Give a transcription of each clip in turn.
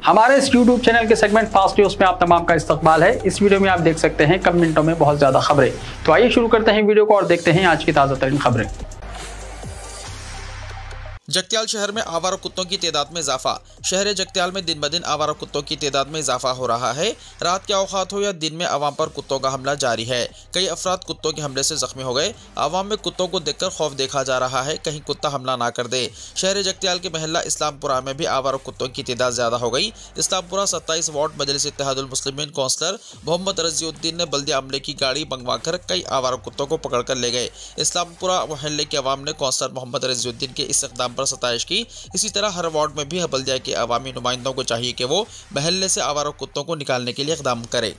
हमारे इस YouTube channel के सेगमेंट फास्ट न्यूज में आप तमाम का इस्तकबाल है। इस वीडियो में आप देख सकते हैं कम मिनटों में बहुत ज्यादा खबरें। तो आइए शुरू करते हैं वीडियो को और देखते हैं आज की ताजा तरीन खबरें। जगत्याल शहर में आवारा कुत्तों की तादाद में इजाफा। शहर जगत्याल में दिन ब दिन आवारा कुत्तों की तादाद में इजाफा हो रहा है। रात के औकात हो या दिन में आवाम पर कुत्तों का हमला जारी है। कई अफराद कुत्तों के हमले से जख्मी हो गए। आवाम में कुत्तों को देखकर खौफ देखा जा रहा है, कहीं कुत्ता हमला ना कर दे। शहर जगत्याल के महल्ला इस्लामपुरा में भी आवारा कुत्तों की तादाद ज्यादा हो गई। इस्लामपुरा 27 वार्ड मजलिस इत्तेहादुल मुस्लिमीन काउंसलर मोहम्मद रजीउद्दीन ने बल्दिया अमले की गाड़ी मंगवाकर कई आवारा कुत्तों को पकड़ कर ले गए। इस्लामपुरा महल्ले के अवाम ने काउंसलर मोहम्मद रजीउद्दीन के इस इक़दाम पर सताइश की। इसी तरह हर वार्ड में भी बल्दिया के अवामी नुमाइंदों को चाहिए कि वो महल्ले से आवारा कुत्तों को निकालने के लिए इक़दाम करें।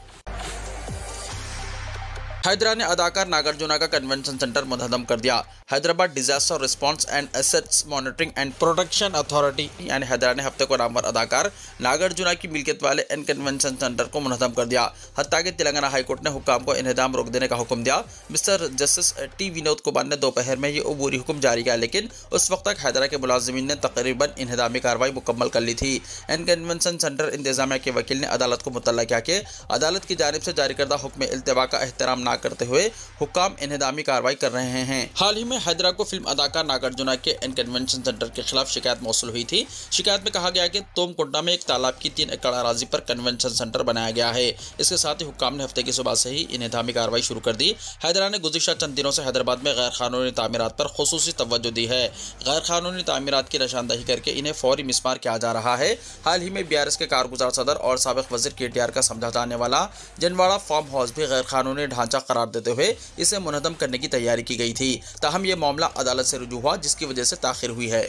हैदरा ने अदाकार नागार्जुना का कन्वेंशन सेंटर मुनहदम कर दिया। Hyderabad disaster response and assets monitoring and protection authority यानी हैदरा ने हफ्ते को नामवर अदाकार नागार्जुना की मिल्कियत वाले इन कन्वेंशन सेंटर को मुनहदम कर दिया। हत्ता कि तेलंगाना हाईकोर्ट ने हुक्काम को इन्हदाम रोक देने का हुक्म दिया। Mister justice T Vinod Kumar ने दोपहर में ये अबूरी हुक्म जारी किया, लेकिन उस वक्त तक हैदरा के मुलाजिमीन ने तकरीबन इन्हदामी कार्रवाई मुकम्मल कर ली थी। इन कन्वेंशन सेंटर इंतजामिया के वकील ने अदालत को मुतल्ला किया कि अदालत की जानिब से जारी करदा हुक्म इल्तिवा का एहतराम ना करते हुए हुक्काम इन्हदामी कार्रवाई कर रहे हैं। हाल ही में हैदरा को फिल्म अदाकार नागार्जुना के इन कन्वेंशन सेंटर के खिलाफ शिकायत मौसूल हुई थी। शिकायत में कहा गया कि तोमकुंडा में एक तालाब की 3 एकड़ अराजी पर कन्वेंशन सेंटर बनाया गया है। इसके साथ ही हुक्काम ने हफ्ते की सुबह से ही इन्हदामी कार्रवाई शुरू कर दी। हैदरा ने गुज़िश्ता चंद दिनों से हैदराबाद में गैर कानूनी तामीरात पर खुसूसी तवज्जो दी है। गैर कानूनी तामीरात की निशानदही करके इन्हें फौरी मिसमार किया जा रहा है। हाल ही में BRS के कारगुजार सदर और साबिक वज़ीर KTR का समझा जाने वाला जनवाड़ा फार्म हाउस भी गैर कानूनी ढांचा करार देते हुए इसे मुनहदम करने की तैयारी की गई थी। ताहम यह मामला अदालत से रुजू हुआ, जिसकी वजह से ताखिर हुई है।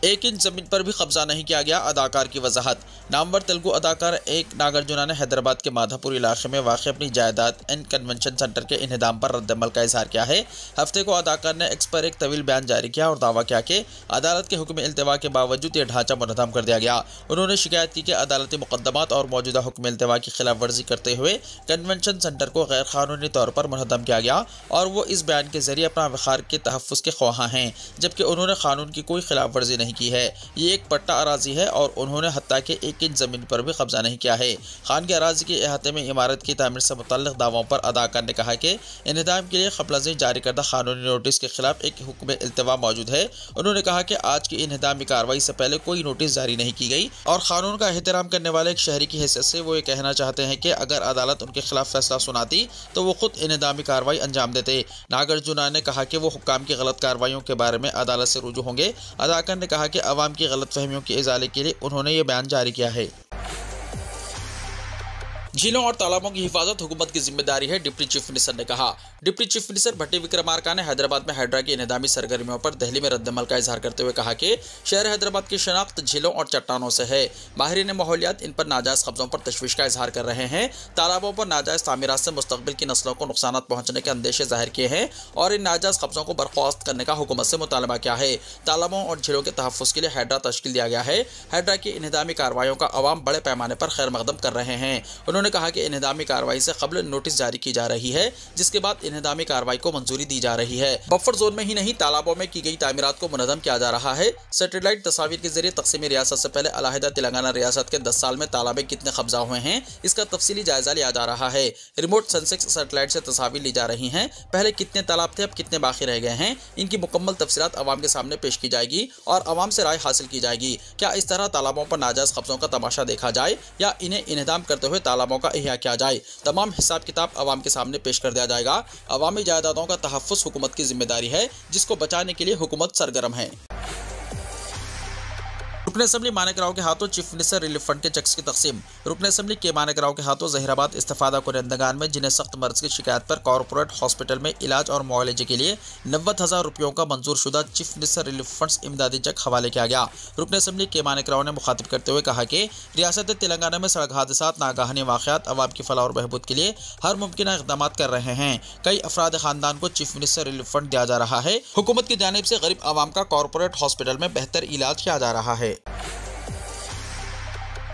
1 इंच जमीन पर भी कब्जा नहीं किया गया, अदाकार की वजाहत। नामवर तेलुगु अदाकार एक नागार्जुना ने हैदराबाद के माधापुर इलाके में वाक़ अपनी जायदाद इन कन्वेंशन सेंटर के इन्हदाम पर रद्दमल का इजहार किया है। हफ्ते को अदाकार ने एक्स पर एक तवील बयान जारी किया और दावा किया कि अदालत के हुक्म इल्तिवा के बावजूद यह ढांचा मुनहदम कर दिया गया। उन्होंने शिकायत की कि अदालती मुकदमात और मौजूदा हुक्म इल्तिवा की खिलाफ वर्जी करते हुए कन्वेंशन सेंटर को गैर कानूनी तौर पर मुनहदम किया गया और वो इस बयान के जरिए अपना वक़ार के तहफ़्फ़ुज़ के ख्वाहां हैं, जबकि उन्होंने कानून की कोई खिलाफ वर्जी नहीं की है। ये एक पट्टा अराजी है और उन्होंने हत्ता के 1 इंच जमीन पर भी कब्जा नहीं किया है। खान के अराजी के अहाते में इमारत की तामीर से मुतल्लिक़ दावों पर अदाकार ने कहा कि इन्हदाम के लिए क़ब्ल जारी करदा कानूनी नोटिस के खिलाफ एक हुक्म इल्तिवा मौजूद है। उन्होंने कहा कि आज की इन्हदामी कार्रवाई से पहले कोई नोटिस जारी नहीं की गई और कानून का एहतराम करने वाले एक शहरी की हैसियत से वो ये कहना चाहते हैं कि अगर अदालत उनके खिलाफ फैसला सुनाती तो वो खुद इन्हदामी कार्रवाई अंजाम देते। नागार्जुना ने कहा कि वो हुक्काम की गलत कार्रवाइयों के बारे में अदालत से रुजू होंगे। अदाकार ने कहा कि अवाम की गलतफहमियों के इजाले के लिए उन्होंने ये बयान जारी किया है। झीलों और तालाबों की हिफाजत हुकूमत की जिम्मेदारी है, डिप्टी चीफ मिनिस्टर ने कहा। Deputy chief minister Bhatti Vikramarka ने हैदराबाद में हाइड्रा की इन्हदामी सरगर्मियों पर दहली में रद्दमल का इजहार करते हुए कहा कि शहर हैदराबाद की शनाख्त झीलों और चट्टानों से है। माहिरीन माहौलियात इन पर नाजायज़ कब्जों पर तशवीश का इजहार कर रहे हैं। तालाबों पर नाजायज़ तामीरात से मुस्तकबिल की नस्लों को नुकसान पहुँचने के अंदेशे जाहिर किए हैं और इन नाजायज़ कब्जों को बर्खास्त करने का हुकूमत से मुतालबा किया है। तालाबों और झीलों के तहफ़्फ़ुज़ के लिए हाइड्रा तश्कील दिया गया है। हाइड्रा की इन्हदामी कार्रवाइयों का अवाम बड़े पैमाने पर खैर मकदम कर रहे हैं। उन्होंने कहा कि इन्हदामी कार्रवाई से कबल नोटिस जारी की जा रही है, जिसके बाद इन्हदामी कार्रवाई को मंजूरी दी जा रही है। बफर जोन में ही नहीं, तालाबों में की गई तामीरात को मुनहदम किया जा रहा है। सैटेलाइट तस्वीर के जरिए तकसीमी रियासत से पहले अलहदा तेलंगाना रियासत के 10 साल में तालाबे कितने कब्जा हुए हैं, इसका तफसीली जायजा लिया जा रहा है। रिमोट सेंसेक्स सैटेलाइट से तस्वीर ली जा रही हैं। पहले कितने तालाब थे, अब कितने बाकी रह गए हैं, इनकी मुकम्मल तफसीलात अवाम के सामने पेश की जाएगी और अवाम से राय हासिल की जाएगी। क्या इस तरह तालाबों पर नाजायज़ कब्जों का तमाशा देखा जाए या इन्हें इन्हदाम करते हुए तालाबों का इह्या किया जाए, तमाम हिसाब किताब अवाम के सामने पेश कर दिया जाएगा। अवामी जायदादों का तहफ़्फ़ुज़ हुकूमत की जिम्मेदारी है, जिसको बचाने के लिए हुकूमत सरगर्म है। रुकन असम्बली मानिक राव के हाथों चीफ मिनिस्टर रिलीफ फंड के चेक्स की तकसीम। रुकन असम्बली के मानिक राव के हाथों ज़हीराबाद इस्तिफ़ादा कुनंदगान में जिन्हें सख्त मर्ज की शिकायत पर कॉर्पोरेट हॉस्पिटल में इलाज और मुआलजे के लिए 90,000 रुपयों का मंजूर शुदा चीफ मिनिस्टर रिलीफ फंड्स इमदादी चेक हवाले किया गया। रुकन असम्बली के मानिक राव ने मुखातिब करते हुए कहा कि रियासत तेलंगाना में सड़क हादसात, नागाहानी वाक़यात, अवाम की फलाह और बहबूद के लिए हर मुमकिन इक़दाम कर रहे हैं। कई अफराद ख़ानदान को चीफ मिनिस्टर रिलीफ फंड दिया जा रहा है। हुकूमत की जानिब से गरीब आवाम का कॉर्पोरेट हॉस्पिटल में बेहतर इलाज किया जा रहा है।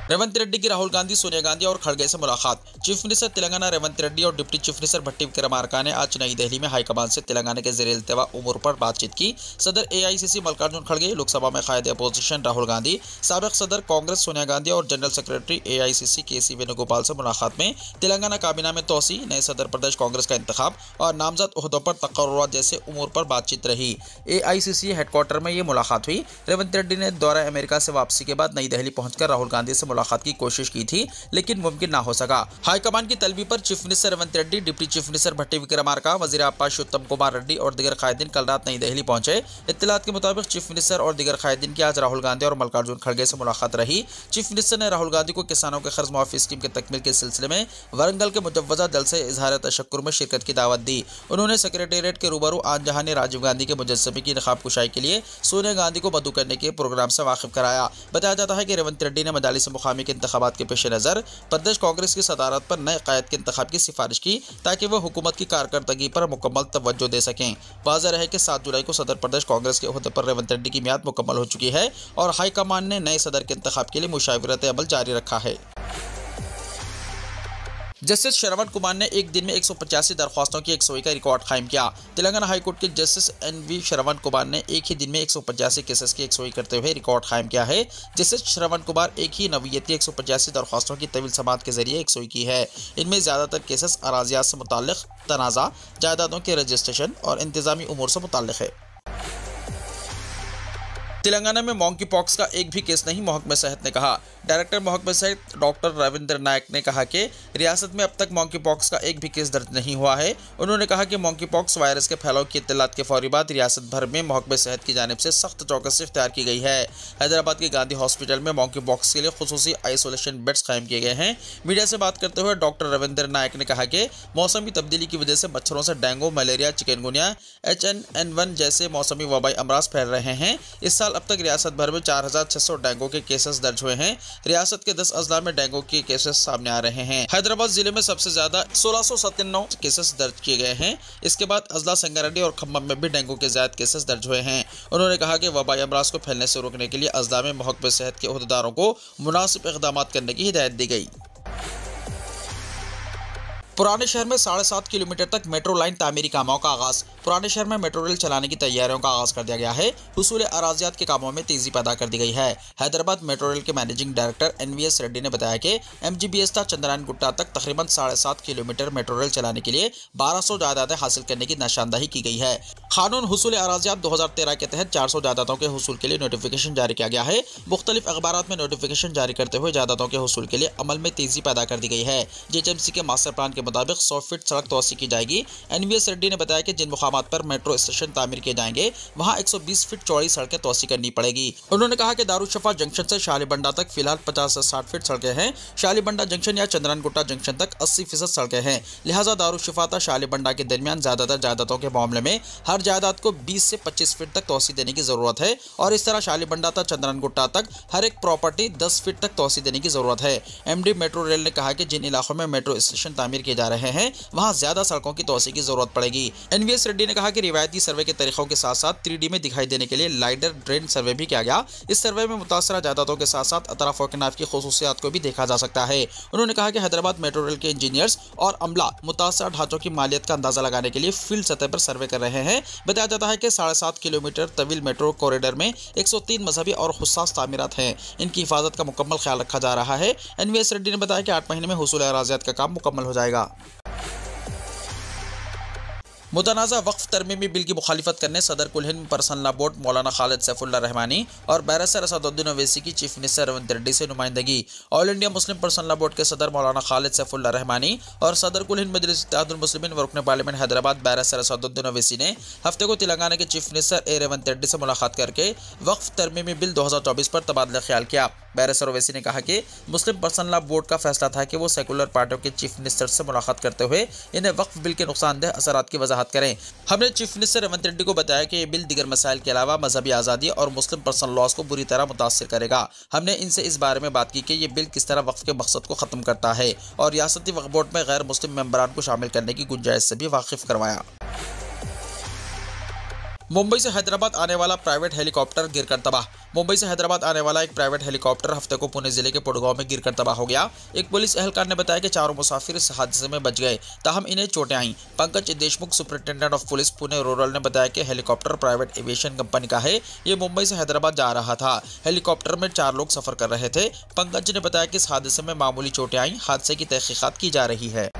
रेवंत रेड्डी की राहुल गांधी, सोनिया गांधी और खड़गे से मुलाकात। चीफ मिनिस्टर तेलंगाना रेवंत रेड्डी और deputy chief minister Bhatti Vikramarka ने आज नई दिल्ली में हाईकमान से तेलंगाना के ज़ेर-ए-इल्तिवा उमूर पर बातचीत की। सदर AICC मल्लिकार्जुन खड़गे, लोकसभा में कायदे अपोजिशन राहुल गांधी, साबिक सदर कांग्रेस सोनिया गांधी और general secretary AICC KC Venugopal से मुलाकात में तेलंगाना काबीना में तोसी, नए सदर प्रदेश कांग्रेस का इंतखाब और नामजद ओहदों पर तकर्रुरात जैसे उमूर पर बातचीत रही। AICC हेडक्वार्टर में ये मुलाकात हुई। रेवंत रेड्डी ने दौरा अमेरिका से वापसी के बाद नई दिल्ली पहुंचकर राहुल गांधी से मुलाकात की कोशिश की थी, लेकिन मुमकिन ना हो सका। हाईकमान की तलबी पर chief minister Revanth Reddy, deputy chief minister Bhatti Vikramarka, वजीर आब्बास उत्तम कुमार रेड्डी और दीगर कायदीन कल रात नई दिल्ली पहुंचे। इत्तलात के मुताबिक चीफ मिनिस्टर और दीगर कायदीन की आज राहुल गांधी और मल्लिकार्जुन खड़गे से मुलाकात रही। चीफ मिनिस्टर ने राहुल गांधी को किसानों के कर्ज माफी स्कीम के तकमील के सिलसिले में वरंगल के मुजव्वजा दल से इजहार तशक्कुर में शिरकत की दावत दी। उन्होंने सेक्रेटेरिएट के रूबरू आन जहां ने राजीव गांधी के मुजस्समे की नकाब कुशाई के लिए सोनिया गांधी को मदऊ करने के प्रोग्राम से वाकिफ कराया। बताया जाता है कि रेवंत रेड्डी ने मजालिस मुकामी के इंतखाबात के पेश नज़र प्रदेश कांग्रेस की सदारत पर नए कायद के इंतखाब की सिफारिश की, ताकि वह हुकूमत की कारकर्दगी पर मुकम्मल तवज्जो दे सकें। वाज़ेह है कि 7 जुलाई को सदर प्रदेश कांग्रेस के ओहदे पर रेवंत रेड्डी की मियाद मुकम्मल हो चुकी है और हाईकमान ने नए सदर के इंतखाब के लिए मुशावरत अमल जारी रखा है। जस्टिस श्रवण कुमार ने एक दिन में 185 दरख्वास्तों की 100 का रिकॉर्ड कायम किया। तेलंगाना हाईकोर्ट के जस्टिस NV श्रवण कुमार ने एक ही दिन में 185 केसेस की 100 करते हुए रिकॉर्ड कायम किया है। जस्टिस श्रवण कुमार एक ही नवीयती 185 दरख्वास्तों की तवील समाअत के जरिए 100 की है। इनमें ज़्यादातर केसेस अराजियात से मुताल्लिक़ तनाज़ा, जायदादों के रजिस्ट्रेशन और इंतजामी उमूर से मुताल्लिक़ है। तेलंगाना में मॉन्की पॉक्स का एक भी केस नहीं, महकमे सेहत ने कहा। डायरेक्टर महकमे सेहत डॉक्टर रविंद्र नायक ने कहा कि रियासत में अब तक मॉन्की पॉक्स का एक भी केस दर्ज नहीं हुआ है। उन्होंने कहा कि मॉन्की पॉक्स वायरस के फैलाव की इत्तलात के फौरी बाद रियासत भर में महकमे सेहत की जानिब से सख्त चौकसी इख्तियार की गई है। हैदराबाद के गांधी हॉस्पिटल में मॉन्की पॉक्स के लिए खुसूसी आइसोलेशन बेड्स कायम किए गए हैं। मीडिया से बात करते हुए डॉक्टर रविंद्र नायक ने कहा कि मौसमी तब्दीली की वजह से मच्छरों से डेंगू, मलेरिया, चिकनगुनिया, HN-N1 जैसे मौसमी वबाई अमराज फैल रहे हैं। इस साल अब तक रियासत भर में 4600 डेंगू के केसेस दर्ज हुए हैं। रियासत के 10 अजला में डेंगू के केसेस सामने आ रहे हैं। हैदराबाद जिले में सबसे ज्यादा 1697 केसेस दर्ज किए गए हैं। इसके बाद अजला संगारेड्डी और खम्मम में भी डेंगू के ज्यादा केसेस दर्ज हुए हैं। उन्होंने कहा कि वबाई अमराज को फैलने से रोकने के लिए अजला में महकमे सेहत के ओहदेदारों को मुनासिब इक़दामात करने की हिदायत दी गई। पुराने शहर में 7.5 किलोमीटर तक मेट्रो लाइन तामीरी कामों का आगाज। पुराने शहर में मेट्रो रेल चलाने की तैयारियों का आगाज कर दिया गया है। हुसूल अराजियात के कामों में तेजी पैदा कर दी गई है। हैदराबाद मेट्रो रेल के मैनेजिंग डायरेक्टर NVS रेड्डी ने बताया कि MGBS चंद्रायन गुट्टा तक तकरीबन 7.5 किलोमीटर मेट्रो रेल चलाने के लिए 1200 जायदादें हासिल करने की निशानदही की गई है। कानून हुसूल अराजियात 2013 के तहत 400 जायदादों के हुसूल के लिए नोटिफिकेशन जारी किया गया है। मुख्तलिफ अखबारात में नोटिफिकेशन जारी करते हुए जायदादों के हुसूल के लिए अमल में तेजी पैदा कर दी गई है। JHMC के मास्टर प्लान के मुताबिक 100 फीट सड़क तोसी की जाएगी। NVS रेड्डी ने बताया कि जिन मुकामात पर मेट्रो स्टेशन तामीर किए जाएंगे वहां 120 फीट चौड़ी सड़कें तोसी करनी पड़ेगी। उन्होंने कहा कि दारुशफा जंक्शन से शालीबंडा तक फिलहाल 50 से 60 फीट सड़कें हैं। शालीबंडा जंक्शन या चंद्रायनगुट्टा जंक्शन तक 80% सड़कें हैं। लिहाजा दारुशफा था शालीबंडा के दरमियान ज्यादातर जायदादों के मामले में हर जायदाद को 20 से 25 फीट तक तोसी देने की जरूरत है और इस तरह शालीबंडा था चंद्रायनगुट्टा तक हर एक प्रॉपर्टी 10 फीट तक तोसी देने की जरूरत है। MD मेट्रो रेल ने कहा कि जिन इलाकों में मेट्रो स्टेशन तामीर किए जा रहे हैं वहां ज्यादा सड़कों की तोसी की जरूरत पड़ेगी। NVS रेड्डी ने कहा कि रिवायती सर्वे के तरीकों के साथ साथ 3D में दिखाई देने के लिए लाइडर ड्रेन सर्वे भी किया गया। इस सर्वे में मुतासरा जायदादों के साथ साथ अतराफ और किनार की खुसूसियात को भी देखा जा सकता है। उन्होंने कहा कि हैदराबाद मेट्रो रेल के इंजीनियर्स और अमला मुतासरा ढांचों की मालियत का अंदाजा लगाने के लिए फील्ड सतह पर सर्वे कर रहे हैं। बताया जाता है कि 7.5 किलोमीटर तवील मेट्रो कॉरिडोर में 103 मजहबी और हुस्सास तामीरात हैं। इनकी हिफाजत का मुकम्मल ख्याल रखा जा रहा है। NVS रेड्डी ने बताया कि 8 महीने में हुसूल अराजियात का काम मुकम्मल हो जाएगा। मुतनाज़ा वक्फ तरमीमी बिल की मुखालिफत करने सदर कुल हिंद पर्सनल लॉ बोर्ड मौलाना खालिद सैफुल्लाह रहमानी और बैरिस्टर असदुद्दीन ओवैसी की चीफ मिनिस्टर रेवंत रेड्डी से नुमाइंदगी। All India Muslim personal law board के सदर मौलाना खालिद सैफुल्लाह रहमानी और सदर कुल हिंद मजलिस इत्तेहादुल मुस्लिमीन व रुकन पार्लियामेंट हैदराबाद बैरिस्टर असदुद्दीन ओवैसी ने हफ्ते को तेलंगाना के चीफ मिनिस्टर रेवंत रेड्डी से मुलाकात करके वक्फ तरमीमी बिल 2024 पर तबादला ख्याल किया। बैरिस्टर ओवैसी ने कहा कि मुस्लिम पर्सनल लॉ बोर्ड का फैसला था कि वो सेकुलर पार्टियों के चीफ मिनिस्टर से मुलाकात करते हुए इन्हें वक्फ बिल के नुकसानदेह असरात की वजाहत करें। हमने चीफ मिनिस्टर रेवंत रेड्डी को बताया कि ये बिल दीगर मसाइल के अलावा मजहबी आज़ादी और मुस्लिम पर्सनल लॉज को बुरी तरह मुतासिर करेगा। हमने इनसे इस बारे में बात की कि ये बिल किस तरह वक्फ के मकसद को ख़त्म करता है और रियासती वक्फ बोर्ड में गैर मुस्लिम मेंबरान को शामिल करने की गुंजाइश से भी वाकिफ करवाया। मुंबई से हैदराबाद आने वाला प्राइवेट हेलीकॉप्टर गिरकर तबाह। मुंबई से हैदराबाद आने वाला एक प्राइवेट हेलीकॉप्टर हफ्ते को पुणे जिले के पुडगांव में गिरकर तबाह हो गया। एक पुलिस एहलकार ने बताया कि चारों मुसाफिर इस हादसे में बच गए, ताहम इन्हें चोटें आईं। Pankaj Deshmukh, superintendent of police Pune rural, ने बताया कि हेलीकॉप्टर प्राइवेट एविएशन कंपनी का है। ये मुंबई से हैदराबाद जा रहा था। हेलीकॉप्टर में 4 लोग सफर कर रहे थे। पंकज ने बताया कि इस हादसे में मामूली चोटें आईं। हादसे की तहकीकात की जा रही है।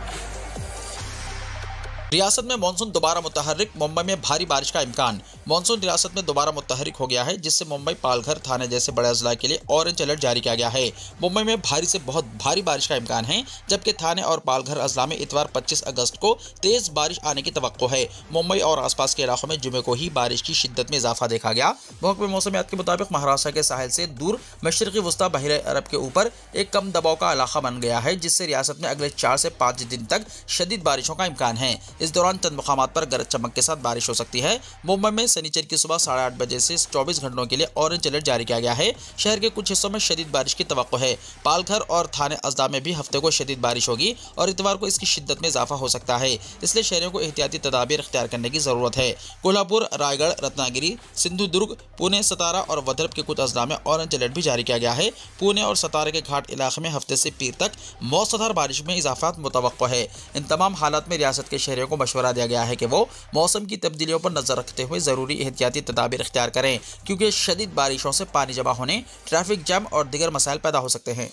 रियासत में मानसून दोबारा मुतहर्रिक, मुंबई में भारी बारिश का इम्कान। मानसून रियासत में दोबारा मुतहर्रिक हो गया है, जिससे मुंबई, पालघर, थाने जैसे बड़े अजला के लिए ऑरेंज अलर्ट जारी किया गया है। मुंबई में भारी से बहुत भारी बारिश का इम्कान है, जबकि थाने और पालघर अजला में इतवार 25 अगस्त को तेज बारिश आने की तवक्को है। मुंबई और आसपास के इलाकों में जुमे को ही बारिश की शिद्दत में इजाफा देखा गया। महकमे मौसमियात के मुताबिक महाराष्ट्र के साहिल से दूर मशरकी वस्ता बहरे अरब के ऊपर एक कम दबाव का इलाका बन गया है, जिससे रियासत में अगले 4 से 5 दिन तक शदीद बारिशों का इम्कान है। इस दौरान चंद मकामात पर गरज चमक के साथ बारिश हो सकती है। मुंबई में शनिचर की सुबह 8:30 बजे से 24 घंटों के लिए ऑरेंज अलर्ट जारी किया गया है। शहर के कुछ हिस्सों में शदीद बारिश की तवक्को है। पालघर और थाने अजला में भी हफ्ते को शदीद बारिश होगी और इतवार को इसकी शिद्दत में इजाफा हो सकता है, इसलिए शहरियों को एहतियाती तदाबीर इख्तियार करने की जरूरत है। कोल्हापुर, रायगढ़, रत्नागिरी, सिंधुदुर्ग, पुणे, सतारा और वद्रप के कुछ अजला में ऑरेंज अलर्ट भी जारी किया गया है। पुणे और सतारा के घाट इलाके में हफ्ते से पीर तक मौसलाधार बारिश में इजाफा मुतवक्को है। इन तमाम हालात में रियासत के शहरियों को मशवरा दिया गया है कि वो मौसम की तब्दीलियों पर नजर रखते हुए जरूरी एहतियाती तदाबीर इख्तियार करें, क्योंकि शदीद बारिशों से पानी जमा होने, ट्रैफिक जैम और दीगर मसाइल पैदा हो सकते हैं।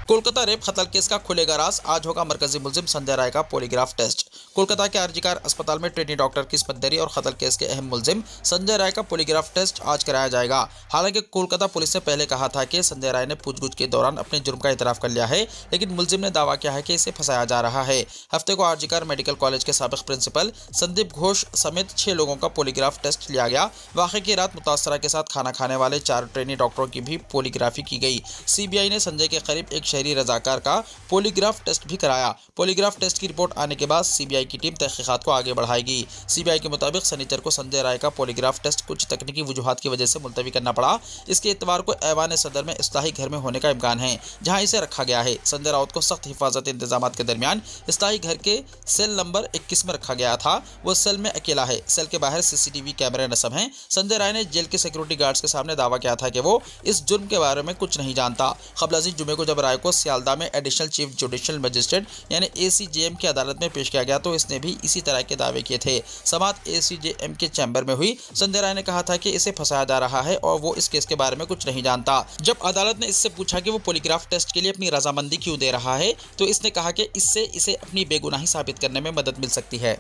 कोलकाता रेप कत्ल केस का खुलेगा राज। आज होगा मरकजी मुलजिम संजय राय का पॉलीग्राफ टेस्ट। कोलकाता के आरजीकर अस्पताल में ट्रेनी डॉक्टर किस्मत दरी और कत्ल केस के अहम मुलजिम संजय राय का पॉलीग्राफ टेस्ट आज कराया जाएगा। हालांकि कोलकाता पुलिस ने पहले कहा था कि संजय राय ने पूछगछ के दौरान अपने जुर्म का इतराफ कर लिया है, लेकिन मुलजिम ने दावा किया है कि इसे फंसाया जा रहा है। हफ्ते को आरजीकर मेडिकल कॉलेज के साबिक प्रिंसिपल संदीप घोष समेत 6 लोगों का पॉलीग्राफ टेस्ट लिया गया। वाक़े की रात मुतासरा के साथ खाना खाने वाले 4 ट्रेनी डॉक्टरों की भी पॉलीग्राफी की गई। सीबीआई ने संजय के करीब एक शहरी रजाकार का पॉलीग्राफ टेस्ट भी कराया। पॉलीग्राफ टेस्ट की रिपोर्ट आने के बाद सीबीआई की टीम तहकीकात को आगे बढ़ाएगी। सीबीआई के मुताबिक शनिचर को संजय राय का पॉलीग्राफ टेस्ट कुछ तकनीकी वजूहात की वजह से मुलतवी करना पड़ा। इसके इतवार को ऐवान सदर में इस्लाही घर में होने का इम्कान है, जहां इसे रखा गया है। संजय राउत को सख्त हिफाजती इंतजाम के दरमियान इस्लाही घर के सेल नंबर 21 में रखा गया था। वो सेल में अकेला है। सेल के बाहर सीसीटीवी कैमरे नस्ब हैं। संजय राय ने जेल के सिक्योरिटी गार्ड्स के सामने दावा किया था कि वो इस जुर्म के बारे में कुछ नहीं जानता। क़ब्ल अज़ीज़ जुमे को जब राय को सियालदा में एडिशनल चीफ जुडिशियल मजिस्ट्रेट यानी एसीजेएम की अदालत में पेश किया गया तो इसने भी इसी तरह के दावे किए थे। समाअत एसीजेएम के चैम्बर में हुई। संजय राय ने कहा था कि इसे फंसाया जा रहा है और वो इस केस के बारे में कुछ नहीं जानता। जब अदालत ने इससे पूछा कि वो पॉलीग्राफ टेस्ट के लिए अपनी रजामंदी क्यों दे रहा है, तो इसने कहा कि इससे इसे अपनी बेगुनाही साबित करने में मदद मिल सकती है।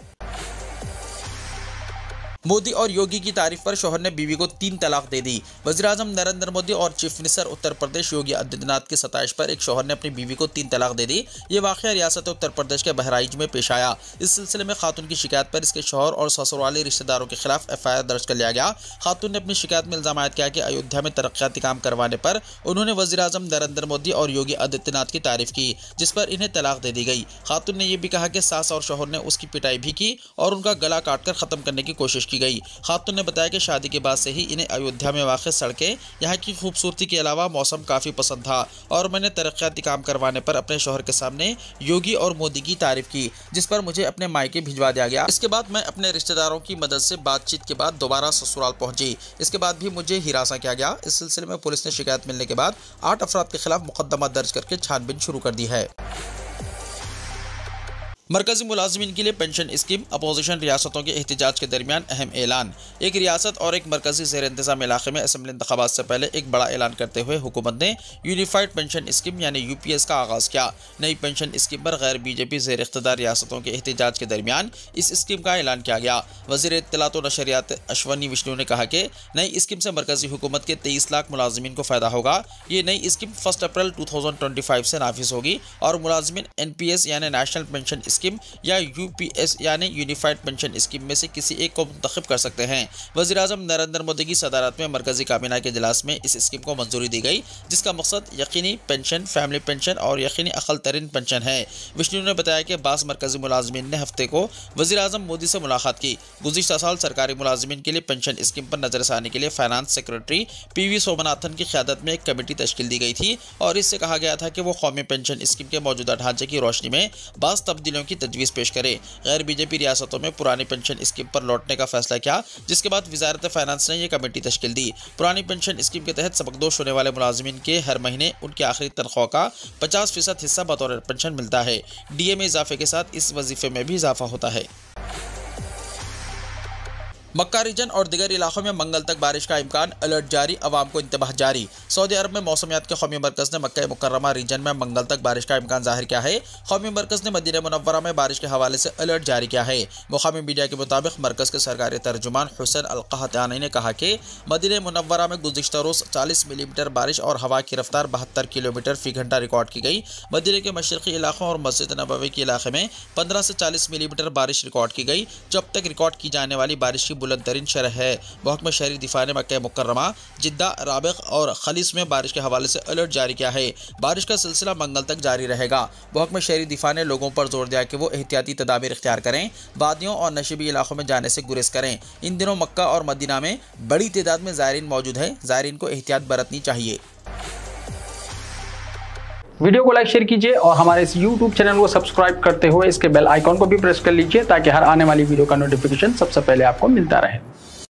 मोदी और योगी की तारीफ पर शौहर ने बीवी को 3 तलाक दे दी। वज़ीर-ए-आज़म नरेंद्र मोदी और चीफ मिनिस्टर उत्तर प्रदेश योगी आदित्यनाथ की सताइश पर एक शौहर ने अपनी बीवी को 3 तलाक दे दी। ये वाक़या रियासत उत्तर प्रदेश के बहराइच में पेश आया। इस सिलसिले में खातून की शिकायत पर इसके शौहर और ससुराली रिश्तेदारों के खिलाफ FIR दर्ज कर लिया गया। खातून ने अपनी शिकायत में इल्ज़ाम आयद किया कि अयोध्या में तरक्याती काम करवाने पर उन्होंने वज़ीर-ए-आज़म नरेंद्र मोदी और योगी आदित्यनाथ की तारीफ की, जिस पर इन्हें तलाक दे दी गई। खातून ने यह भी कहा कि सास और शौहर ने उसकी पिटाई भी की और उनका गला काटकर ख़त्म करने की कोशिश की गई। खातून ने बताया कि शादी के बाद से ही इन्हें अयोध्या में वाक़ सड़कें, यहाँ की खूबसूरती के अलावा मौसम काफ़ी पसंद था और मैंने तरक्याती काम करवाने पर अपने शौहर के सामने योगी और मोदी की तारीफ की, जिस पर मुझे अपने मायके भिजवा दिया गया। इसके बाद मैं अपने रिश्तेदारों की मदद से बातचीत के बाद दोबारा ससुराल पहुंची। इसके बाद भी मुझे हिरासा किया गया। इस सिलसिले में पुलिस ने शिकायत मिलने के बाद 8 अफराद के खिलाफ मुकदमा दर्ज करके छानबीन शुरू कर दी है। मरकजी मुलाजिमीन के लिए पेंशन स्कीम, अपोजिशन रियासतों के एहतजाज के दरमियान अहम ऐलान। एक रियासत और एक मरकजी ज़ेर इंतज़ाम इलाके में असेंबली इंतखाबात से पहले एक बड़ा ऐलान करते हुए हुकूमत ने यूनिफाइड पेंशन स्कीम यानी UPS का आगाज़ किया। नई पेंशन स्कीम पर गैर BJP ज़ेर इख्तिदार रियासतों के एहतजाज के दरमियान इस स्कीम का ऐलान किया गया। वज़ीर इत्तलात व नशरियात अश्वनी विष्णु ने कहा कि नई स्कीम से मरकजी हुकूमत के 23 लाख मुलाजिमीन को फ़ायदा होगा। ये नई स्कीम 1 अप्रैल 2025 से नाफिज होगी और मुलाजिमीन NPS यानी नेशनल पेंशन स्कीम या UPS यानी यूनिफाइड पेंशन स्कीम में से किसी एक को मुंतखब कर सकते हैं। वज़ीर-ए-आज़म नरेंद्र मोदी की सदारत में मरकजी काबीना के इजलास में इस स्कीम को मंजूरी दी गई, जिसका मकसद यकीनी पेंशन, फैमिली पेंशन और यकीनी अक़ल तरीन पेंशन है। विष्णु ने बताया कि बास मरकजी मुलाजिमीन ने हफ्ते को वज़ीर-ए-आज़म मोदी से मुलाकात की। गुज़िश्ता साल सरकारी मुलाजिमीन के लिए पेंशन स्कीम पर नजरसानी के लिए फाइनेंस सेक्रेटरी PV सोमनाथन की क़यादत में एक कमेटी तश्कील दी गई थी और इससे कहा गया था कि वो कौमी पेंशन स्कीम के मौजूदा ढांचे की रोशनी में बास तब्दीलियों की तजवीज़ पेश करे। गैर बीजेपी रियासतों में पुरानी पेंशन स्कीम पर लौटने का फैसला किया, जिसके बाद वजारत फाइनेंस ने यह कमेटी तश्कील दी। पुरानी पेंशन स्कीम के तहत सबकदोश होने वाले मुलाजिमीन के हर महीने उनके आखिरी तनख्वाह का 50% हिस्सा बतौर पेंशन मिलता है। डीए में इजाफे के साथ इस वजीफे में भी इजाफा होता है। मक्का रीजन और दिगर इलाकों में मंगल तक बारिश का इम्कान, अलर्ट जारी, अवाम को इंतबाह जारी। सऊदी अरब में मौसमियात के कौमी मरकज़ ने मक्का मुकर्रमा रीजन में मंगल तक बारिश का इम्कान जाहिर किया है। कौमी मरकज़ ने मदीना मुनव्वरा में बारिश के हवाले से अलर्ट जारी किया है। मुकामी मीडिया के मुताबिक मरकज़ के सरकारी तर्जुमान हुसैन अल-क़हतानी ने कहा कि मदीना मुनव्वरा में गुज़िश्ता रोज़ 40 मिलीमीटर बारिश और हवा की रफ्तार 72 किलोमीटर फ़ी घंटा रिकॉर्ड की गई। मदीना के मशरक़ी इलाकों और मस्जिद नबवी के इलाके में 15 से 40 मिलीमीटर बारिश रिकॉर्ड की गई, जो अब तक रिकॉर्ड की जाने वाली बारिश की बुलंद तरीन शरह है। महकमा शहरी दिफा ने मक्का मुकर्रमा, जिद्दा, राबिग और खलीस में बारिश के हवाले से अलर्ट जारी किया है। बारिश का सिलसिला मंगल तक जारी रहेगा। महकमा शहरी दिफा ने लोगों पर जोर दिया कि वो एहतियाती तदाबीर इख्तियार करें, वादियों और नशीबी इलाकों में जाने से गुरेज करें। इन दिनों मक्का और मदीना में बड़ी तादाद में ज़ायरीन मौजूद है, ज़ायरीन को एहतियात बरतनी चाहिए। वीडियो को लाइक शेयर कीजिए और हमारे इस YouTube चैनल को सब्सक्राइब करते हुए इसके बेल आइकॉन को भी प्रेस कर लीजिए, ताकि हर आने वाली वीडियो का नोटिफिकेशन सबसे पहले आपको मिलता रहे।